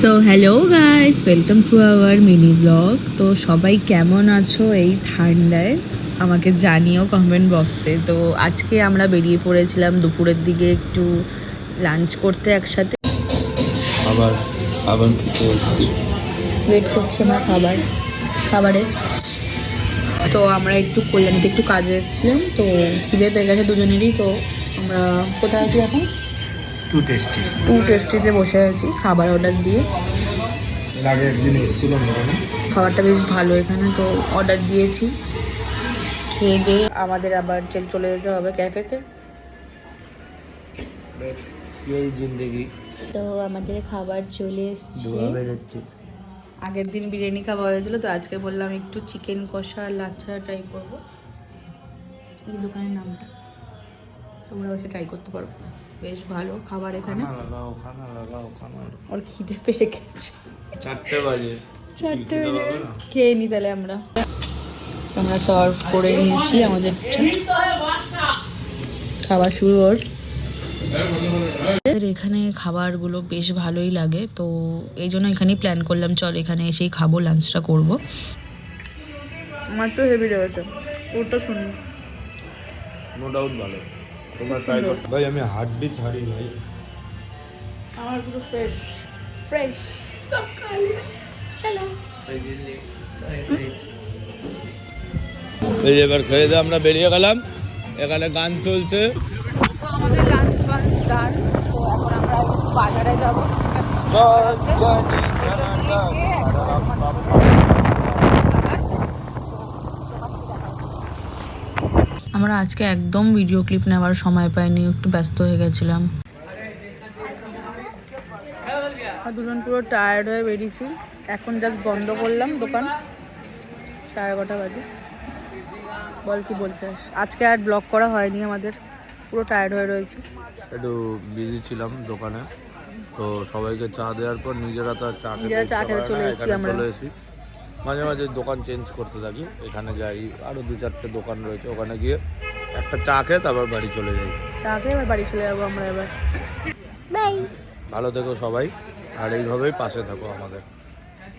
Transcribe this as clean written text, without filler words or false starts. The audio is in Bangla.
So hello guys, welcome to our mini blog. তো সবাই কেমন আছো এই ঠান্ডায় আমাকে জানিও কমেন্ট বক্সে। তো আজকে আমরা বেরিয়ে পড়েছিলাম দুপুরের দিকে একটু লাঞ্চ করতে একসাথে। আবার খাবার খেতে এসেছি, ওয়েট করছি আমরা খাবারের। তো আমরা একটু কল্যাণীতে একটু কাজে এসেছিলাম, তো খিদে পেয়ে গেছে দুজনেরই। তো আমরা কোথায় আছি এখন? টু টেস্টিতে বসে আছি খাবার অর্ডার দিয়ে। এর আগে একদিন এসেছিলাম এখানে, খাবারটা বেশ ভালো এখানে, তো অর্ডার দিয়েছি। খেয়ে দিয়ে আমাদের আবার চলে যেতে হবে ক্যাফেতে। এই জিন্দেগি তো আমাদের খাবার চলে এসছে। ধোয়া বেরোচ্ছে। আগের দিন বিরিয়ানি খাওয়া হয়েছিল, তো আজকে বললাম একটু চিকেন কষা আর লাচ্ছা ট্রাই করবো। এই দোকানের নামটা তোমরা বসে ট্রাই করতে পারো, বেশ ভালো খাবার এখানে। খানা লাগাও। ওর খিদে পেয়ে গেছে, 4টে বাজে খেয়ে নি তাহলে। আমরা সার্ভ করে নিয়েছি আমাদের খাবার শুরু ওর। এখানে খাবারগুলো বেশ ভালোই লাগে, তো এই জন্য এখানেই প্ল্যান করলাম চল এখানে এসেই খাবো, লাঞ্চটা করব। আমার তো হেভি লেগেছে, ওটা শুনুন। নো ডাউট ভালো, তোমরা ট্রাই করো ভাই। আমি হাড্ডি ছাড়ি ভাই, আমার পুরো ফ্রেশ সব খাই। চলো এই এবার খেয়ে দিয়ে আমরা বেরিয়ে গেলাম। এখানে গান চলছে। আমাদের লাঞ্চ ডান। তো এখন আমরা বাজারে যাবো। আমরা আজকে একদম ভিডিও ক্লিপ নেওয়ার সময় পাইনি, একটু ব্যস্ত হয়ে গেছিলাম। দুজন পুরো টায়ার্ড হয়ে বেরিয়েছি, এখন জাস্ট বন্ধ করলাম দোকান। 11:30 বাজে। বল কি বলতে চাস? আজকে আর ব্লগ করা হয়নি আমাদের, পুরো টায়ার্ড হয়ে রয়েছি। একটু বিজি ছিলাম দোকানে, তো সবাইকে চা দেওয়ার পর নিজেরা তো চা খেতে চলে এসেছি আমরা। চলে এসেছি। মাঝে মাঝে দোকান চেঞ্জ করতে থাকি, এখানে যাই, আরও 2-4টে দোকান রয়েছে, ওখানে গিয়ে একটা চা খেয়ে তারপর বাড়ি চলে যাই। চা খেয়ে এবার বাড়ি চলে যাবো আমরা এবার। বাই। ভালো থেকো সবাই, আর এইভাবেই পাশে থাকো আমাদের।